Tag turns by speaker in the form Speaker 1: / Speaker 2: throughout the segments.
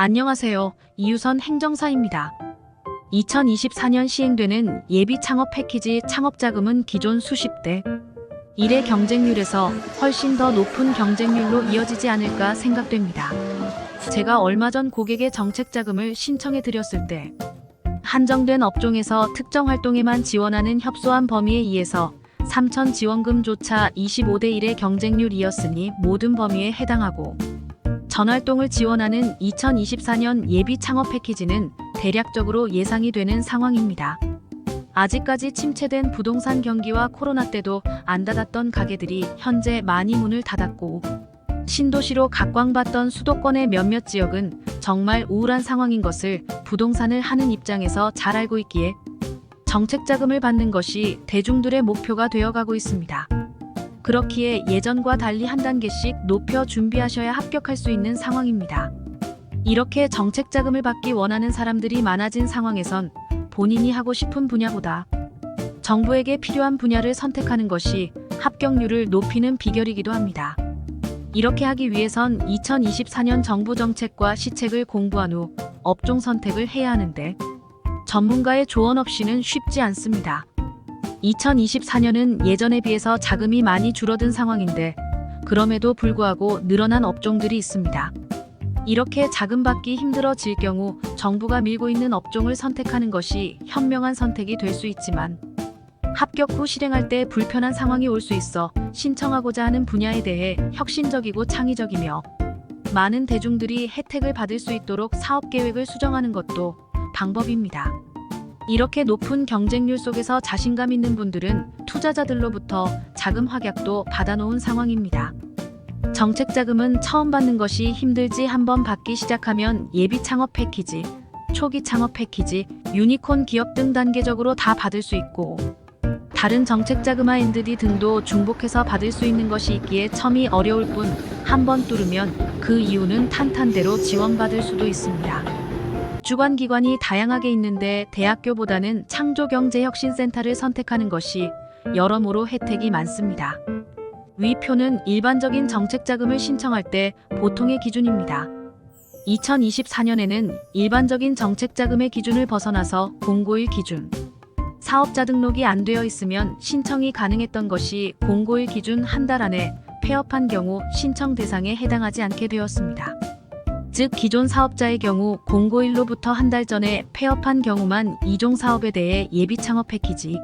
Speaker 1: 안녕하세요. 이유선 행정사입니다. 2024년 시행되는 예비 창업 패키지 창업자금은 기존 수십 대 1의 경쟁률에서 훨씬 더 높은 경쟁률로 이어지지 않을까 생각됩니다. 제가 얼마 전 고객의 정책자금을 신청해 드렸을 때 한정된 업종에서 특정 활동에만 지원하는 협소한 범위에 의해서 3천 지원금조차 25대 1의 경쟁률이었으니 모든 범위에 해당하고 전활동을 지원하는 2024년 예비 창업 패키지는 대략적으로 예상이 되는 상황입니다. 아직까지 침체된 부동산 경기와 코로나 때도 안 닫았던 가게들이 현재 많이 문을 닫았고 신도시로 각광받던 수도권의 몇몇 지역은 정말 우울한 상황인 것을 부동산을 하는 입장에서 잘 알고 있기에 정책자금을 받는 것이 대중들의 목표가 되어가고 있습니다. 그렇기에 예전과 달리 한 단계씩 높여 준비하셔야 합격할 수 있는 상황입니다. 이렇게 정책자금을 받기 원하는 사람들이 많아진 상황에선 본인이 하고 싶은 분야보다 정부에게 필요한 분야를 선택하는 것이 합격률을 높이는 비결이기도 합니다. 이렇게 하기 위해선 2024년 정부 정책과 시책을 공부한 후 업종 선택을 해야 하는데 전문가의 조언 없이는 쉽지 않습니다. 2024년은 예전에 비해서 자금이 많이 줄어든 상황인데 그럼에도 불구하고 늘어난 업종들이 있습니다. 이렇게 자금 받기 힘들어질 경우 정부가 밀고 있는 업종을 선택하는 것이 현명한 선택이 될 수 있지만 합격 후 실행할 때 불편한 상황이 올 수 있어 신청하고자 하는 분야에 대해 혁신적이고 창의적이며 많은 대중들이 혜택을 받을 수 있도록 사업계획을 수정하는 것도 방법입니다. 이렇게 높은 경쟁률 속에서 자신감 있는 분들은 투자자들로부터 자금 확약도 받아놓은 상황입니다. 정책자금은 처음 받는 것이 힘들지 한번 받기 시작하면 예비 창업 패키지, 초기 창업 패키지, 유니콘 기업 등 단계적으로 다 받을 수 있고 다른 정책자금화 엔드디 등도 중복해서 받을 수 있는 것이 있기에 처음이 어려울 뿐 한번 뚫으면 그 이후는 탄탄대로 지원받을 수도 있습니다. 주관기관이 다양하게 있는데 대학교보다는 창조경제혁신센터를 선택하는 것이 여러모로 혜택이 많습니다. 위 표는 일반적인 정책자금을 신청할 때 보통의 기준입니다. 2024년에는 일반적인 정책자금의 기준을 벗어나서 공고일 기준, 사업자 등록이 안 되어 있으면 신청이 가능했던 것이 공고일 기준 한 달 안에 폐업한 경우 신청 대상에 해당하지 않게 되었습니다. 즉 기존 사업자의 경우 공고일로부터 한 달 전에 폐업한 경우만 이종 사업에 대해 예비 창업 패키지,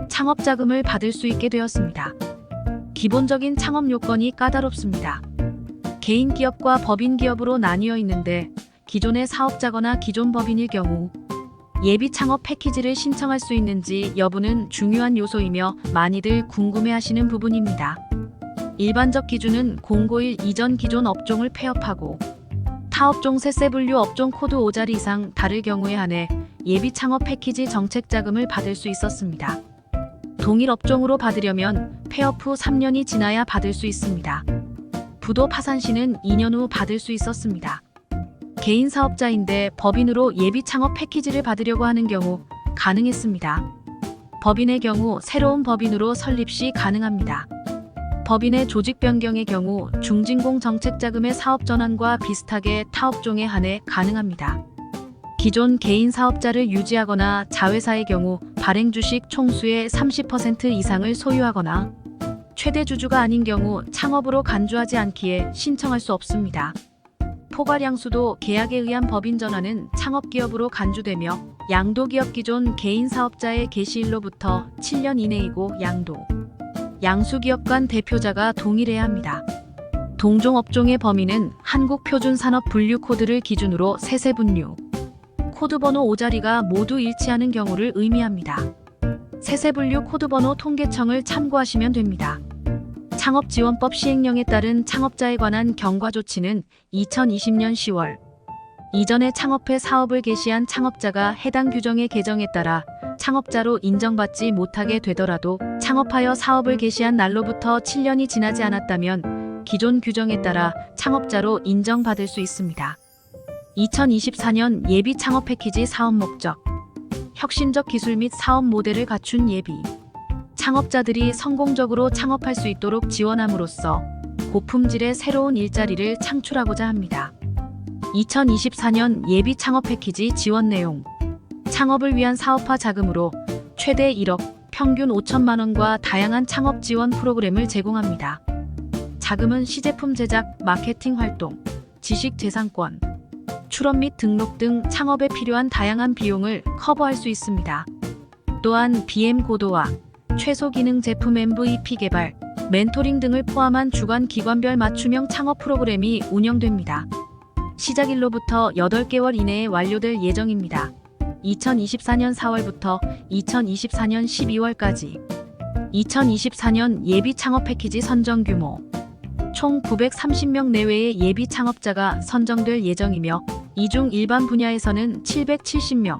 Speaker 1: 창업자금을 받을 수 있게 되었습니다. 기본적인 창업 요건이 까다롭습니다. 개인 기업과 법인 기업으로 나뉘어 있는데 기존의 사업자거나 기존 법인일 경우 예비 창업 패키지를 신청할 수 있는지 여부는 중요한 요소이며 많이들 궁금해하시는 부분입니다. 일반적 기준은 공고일 이전 기존 업종을 폐업하고 타업종 세세분류 업종 코드 5자리 이상 다를 경우에 한해 예비 창업 패키지 정책자금을 받을 수 있었습니다. 동일 업종으로 받으려면 폐업 후 3년이 지나야 받을 수 있습니다. 부도 파산 시는 2년 후 받을 수 있었습니다. 개인 사업자인데 법인으로 예비 창업 패키지를 받으려고 하는 경우 가능했습니다. 법인의 경우 새로운 법인으로 설립 시 가능합니다. 법인의 조직 변경의 경우 중진공 정책자금의 사업 전환과 비슷하게 타업종에 한해 가능합니다. 기존 개인 사업자를 유지하거나 자회사의 경우 발행 주식 총수의 30% 이상을 소유하거나 최대 주주가 아닌 경우 창업으로 간주하지 않기에 신청할 수 없습니다. 포괄양수도 계약에 의한 법인 전환은 창업기업으로 간주되며 양도기업 기존 개인 사업자의 개시일로부터 7년 이내이고 양수기업 간 대표자가 동일해야 합니다. 동종 업종의 범위는 한국표준산업분류 코드를 기준으로 세세분류, 코드번호 5자리가 모두 일치하는 경우를 의미합니다. 세세분류 코드번호 통계청을 참고하시면 됩니다. 창업지원법 시행령에 따른 창업자에 관한 경과조치는 2020년 10월 이전에 창업해 사업을 개시한 창업자가 해당 규정의 개정에 따라 창업자로 인정받지 못하게 되더라도 창업하여 사업을 개시한 날로부터 7년이 지나지 않았다면 기존 규정에 따라 창업자로 인정받을 수 있습니다. 2024년 예비 창업 패키지 사업 목적, 혁신적 기술 및 사업 모델을 갖춘 예비 창업자들이 성공적으로 창업할 수 있도록 지원함으로써 고품질의 새로운 일자리를 창출하고자 합니다. 2024년 예비 창업 패키지 지원 내용. 창업을 위한 사업화 자금으로 최대 1억, 평균 5천만 원과 다양한 창업 지원 프로그램을 제공합니다. 자금은 시제품 제작, 마케팅 활동, 지식 재산권, 출원 및 등록 등 창업에 필요한 다양한 비용을 커버할 수 있습니다. 또한 BM 고도화, 최소 기능 제품 MVP 개발, 멘토링 등을 포함한 주관 기관별 맞춤형 창업 프로그램이 운영됩니다. 시작일로부터 8개월 이내에 완료될 예정입니다. 2024년 4월부터 2024년 12월까지 2024년 예비 창업 패키지 선정 규모 총 930명 내외의 예비 창업자가 선정될 예정이며 이 중 일반 분야에서는 770명,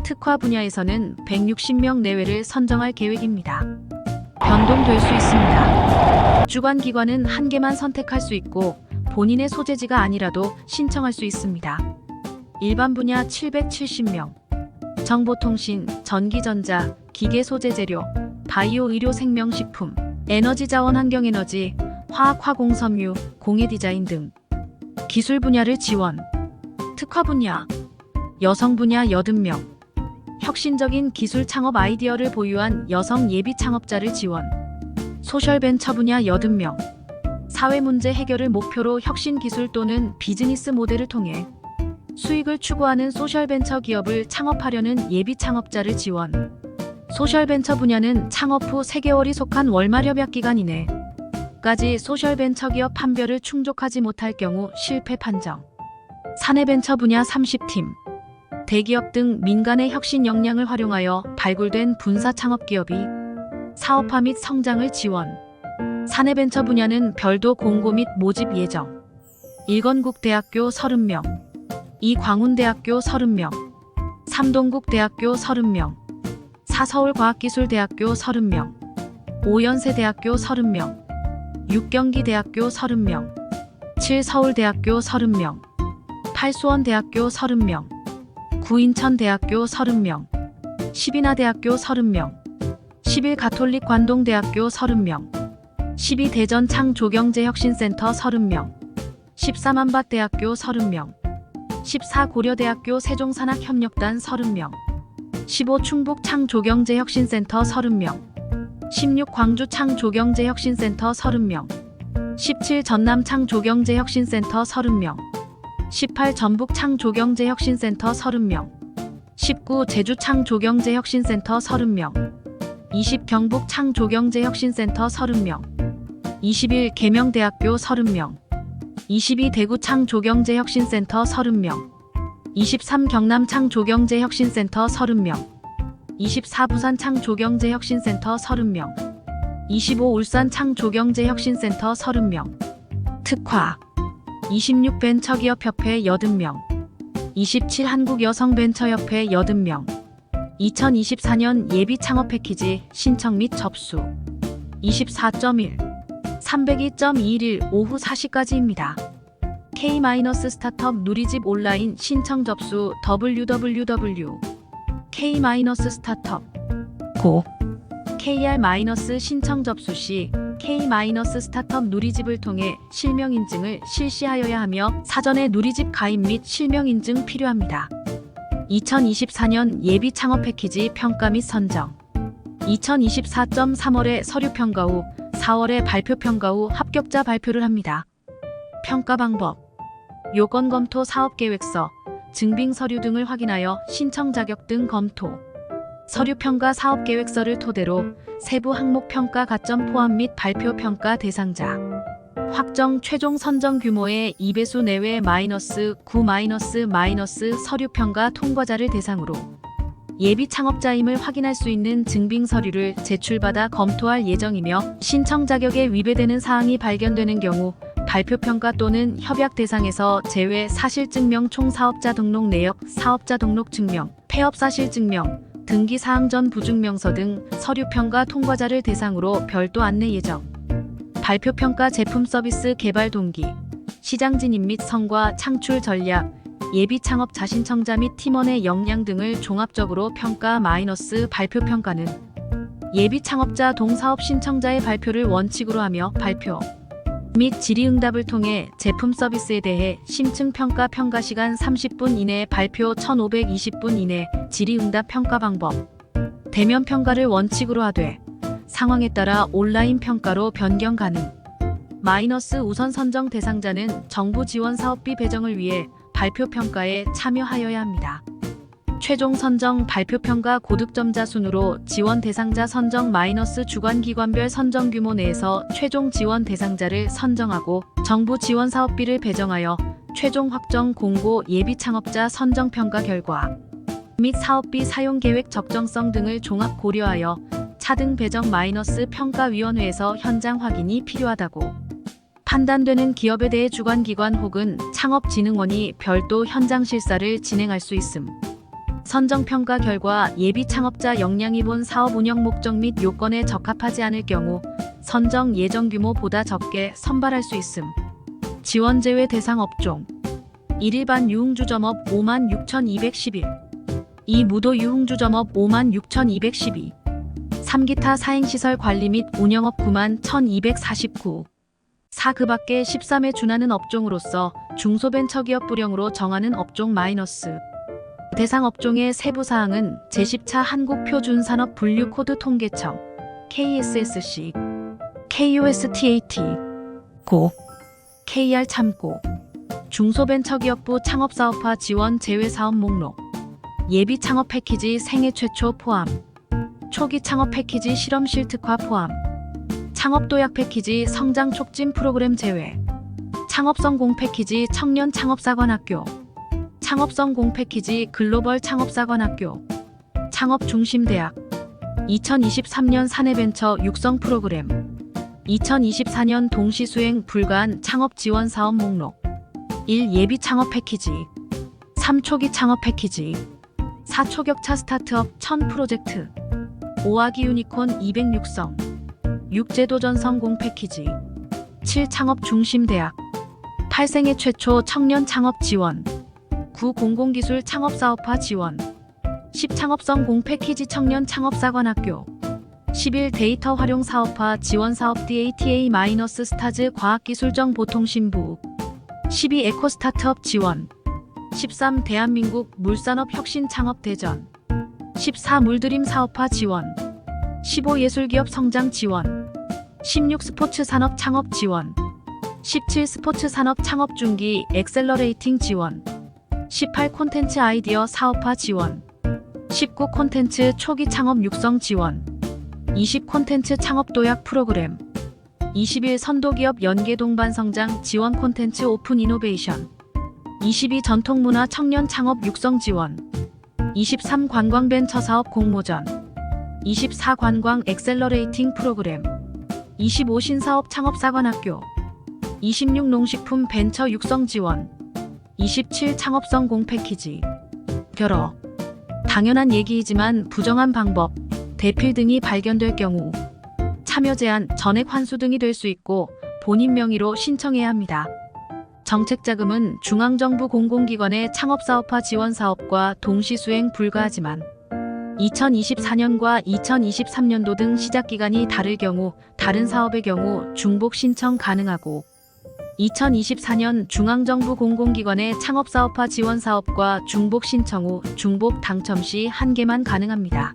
Speaker 1: 특화 분야에서는 160명 내외를 선정할 계획입니다. 변동될 수 있습니다. 주관 기관은 한 개만 선택할 수 있고 본인의 소재지가 아니라도 신청할 수 있습니다. 일반 분야 770명, 정보통신, 전기전자, 기계소재재료, 바이오 의료 생명식품, 에너지자원 환경에너지, 화학화공섬유, 공예디자인 등 기술 분야를 지원. 특화 분야, 여성 분야 80명, 혁신적인 기술 창업 아이디어를 보유한 여성 예비 창업자를 지원. 소셜벤처 분야 80명, 사회문제 해결을 목표로 혁신 기술 또는 비즈니스 모델을 통해 수익을 추구하는 소셜벤처 기업을 창업하려는 예비 창업자를 지원. 소셜벤처 분야는 창업 후 3개월이 속한 월말 협약 기간 이내까지 소셜벤처 기업 판별을 충족하지 못할 경우 실패 판정. 사내벤처 분야 30팀, 대기업 등 민간의 혁신 역량을 활용하여 발굴된 분사 창업 기업이 사업화 및 성장을 지원. 사내벤처 분야는 별도 공고 및 모집 예정. 일건국대학교 30명, 이광운대학교 30명, 삼동국대학교 30명, 사서울과학기술대학교 30명, 오연세대학교 30명, 육경기대학교 30명, 7서울대학교 30명, 8수원대학교 30명, 9인천대학교 30명, 10인하대학교 30명, 11가톨릭관동대학교 30명, 12대전창조경제혁신센터 30명, 13한밭대학교 30명, 14고려대학교 세종산학협력단 30명, 15충북창조경제혁신센터 30명, 16광주창조경제혁신센터 30명, 17전남창조경제혁신센터 30명, 18 전북창조경제혁신센터 30명, 19 제주창조경제혁신센터 30명, 20 경북창조경제혁신센터 30명, 21 계명대학교 30명, 22 대구창조경제혁신센터 30명, 23 경남창조경제혁신센터 30명, 24 부산창조경제혁신센터 30명, 25 울산창조경제혁신센터 30명. 특화 26 벤처기업협회 80명, 27 한국여성벤처협회 80명. 2024년 예비 창업 패키지 신청 및 접수 24.1, 302.21일 오후 4시까지입니다. K-스타트업 누리집 온라인 신청 접수 www.k-startup 고 KR- 신청 접수 시 K-스타트업 누리집을 통해 실명 인증을 실시하여야 하며 사전에 누리집 가입 및 실명 인증 필요합니다. 2024년 예비 창업 패키지 평가 및 선정 2024.3월에 서류 평가 후 4월에 발표 평가 후 합격자 발표를 합니다. 평가 방법 요건 검토 사업계획서, 증빙 서류 등을 확인하여 신청 자격 등 검토 서류 평가 사업계획서를 토대로 세부 항목 평가 가점 포함 및 발표 평가 대상자 확정 최종 선정 규모의 2배수 내외 -9 서류 평가 통과자를 대상으로 예비 창업자임을 확인할 수 있는 증빙 서류를 제출받아 검토할 예정이며 신청 자격에 위배되는 사항이 발견되는 경우 발표 평가 또는 협약 대상에서 제외 사실증명 총사업자 등록 내역, 사업자 등록 증명, 폐업 사실 증명, 등기 사항 전 부증명서 등 서류 평가 통과자를 대상으로 별도 안내 예정. 발표 평가 제품 서비스 개발 동기, 시장 진입 및 성과 창출 전략, 예비 창업 자신청자 및 팀원의 역량 등을 종합적으로 평가 발표 평가는 예비 창업자 동사업 신청자의 발표를 원칙으로 하며 발표 및 질의응답을 통해 제품 서비스에 대해 심층평가 평가시간 30분 이내 발표 1520분 이내 질의응답 평가 방법 대면 평가를 원칙으로 하되 상황에 따라 온라인 평가로 변경 가능. 마이너스 우선 선정 대상자는 정부 지원 사업비 배정을 위해 발표 평가에 참여하여야 합니다. 최종 선정 발표 평가 고득점자 순으로 지원 대상자 선정 마이너스 주관기관별 선정 규모 내에서 최종 지원 대상자를 선정하고 정부 지원 사업비를 배정하여 최종 확정 공고 예비 창업자 선정 평가 결과 및 사업비 사용 계획 적정성 등을 종합 고려하여 차등 배정 마이너스 평가위원회에서 현장 확인이 필요하다고 판단되는 기업에 대해 주관기관 혹은 창업진흥원이 별도 현장 실사를 진행할 수 있음. 선정평가 결과 예비 창업자 역량이 본 사업 운영 목적 및 요건에 적합하지 않을 경우 선정 예정 규모보다 적게 선발할 수 있음. 지원 제외 대상 업종 1. 일반 유흥주점업 56,211 2. 무도 유흥주점업 56,212 3. 기타 사행시설 관리 및 운영업 91,249 4. 그 밖에 13에 준하는 업종으로서 중소벤처기업 부령으로 정하는 업종 마이너스 대상 업종의 세부 사항은 제10차 한국표준산업분류코드 통계청 KSSC, KUSTAT, 고, KR 참고, 중소벤처기업부 창업사업화 지원 제외사업 목록, 예비 창업 패키지 생애 최초 포함, 초기 창업 패키지 실험실 특화 포함, 창업도약 패키지 성장 촉진 프로그램 제외, 창업성공 패키지 청년 창업사관학교, 창업성공 패키지 글로벌 창업사관학교, 창업중심대학, 2023년 사내벤처 육성 프로그램, 2024년 동시수행 불가한 창업지원사업 목록 1. 예비 창업 패키지 3. 초기 창업 패키지 4. 초격차 스타트업 1000 프로젝트 5. 아기 유니콘 200 육성 6. 제도전 성공 패키지 7. 창업중심대학 8. 생애 최초 청년 창업 지원 9. 공공기술 창업사업화 지원 10. 창업성 공패키지 청년 창업사관학교 11. 데이터 활용 사업화 지원 사업 DATA-스타즈 과학기술정보통신부 12. 에코 스타트업 지원 13. 대한민국 물산업 혁신 창업 대전 14. 물드림 사업화 지원 15. 예술기업 성장 지원 16. 스포츠 산업 창업 지원 17. 스포츠 산업 창업 중기 엑셀러레이팅 지원 18. 콘텐츠 아이디어 사업화 지원 19. 콘텐츠 초기 창업 육성 지원 20. 콘텐츠 창업 도약 프로그램 21. 선도기업 연계 동반 성장 지원 콘텐츠 오픈 이노베이션 22. 전통문화 청년 창업 육성 지원 23. 관광벤처 사업 공모전 24. 관광 엑셀러레이팅 프로그램 25. 신사업 창업사관학교 26. 농식품 벤처 육성 지원 27. 창업성 공패키지 결어 당연한 얘기이지만 부정한 방법, 대필 등이 발견될 경우 참여 제한, 전액 환수 등이 될 수 있고 본인 명의로 신청해야 합니다. 정책자금은 중앙정부 공공기관의 창업사업화 지원사업과 동시수행 불가하지만 2024년과 2023년도 등 시작기간이 다를 경우 다른 사업의 경우 중복 신청 가능하고 2024년 중앙정부 공공기관의 창업사업화 지원사업과 중복 신청 후 중복 당첨 시 한 개만 가능합니다.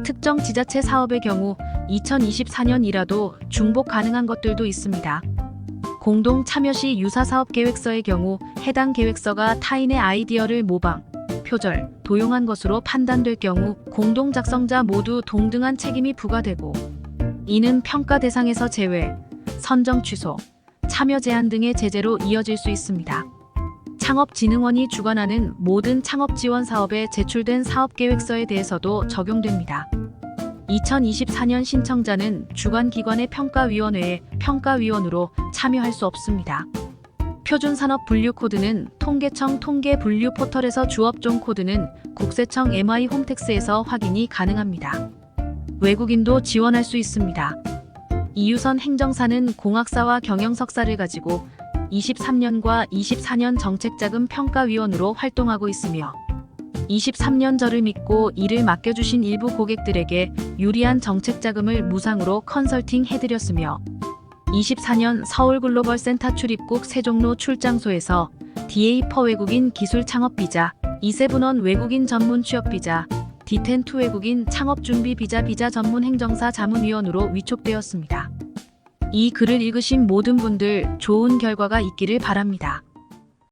Speaker 1: 특정 지자체 사업의 경우 2024년이라도 중복 가능한 것들도 있습니다. 공동 참여 시 유사 사업 계획서의 경우 해당 계획서가 타인의 아이디어를 모방, 표절, 도용한 것으로 판단될 경우 공동 작성자 모두 동등한 책임이 부과되고 이는 평가 대상에서 제외, 선정 취소, 참여 제한 등의 제재로 이어질 수 있습니다. 창업진흥원이 주관하는 모든 창업 지원 사업에 제출된 사업계획서에 대해서도 적용됩니다. 2024년 신청자는 주관기관의 평가위원회에 평가위원으로 참여할 수 없습니다. 표준산업분류코드는 통계청 통계분류 포털에서 주업종 코드는 국세청 MI 홈택스에서 확인이 가능합니다. 외국인도 지원할 수 있습니다. 이유선 행정사는 공학사와 경영석사를 가지고 23년과 24년 정책자금 평가위원으로 활동하고 있으며 23년 저를 믿고 일을 맡겨주신 일부 고객들에게 유리한 정책자금을 무상으로 컨설팅 해드렸으며 24년 서울 글로벌 센터 출입국 세종로 출장소에서 DA4 외국인 기술 창업 비자, E7원 외국인 전문 취업 비자, D10-2 외국인 창업 준비 비자 전문 행정사 자문위원으로 위촉되었습니다. 이 글을 읽으신 모든 분들 좋은 결과가 있기를 바랍니다.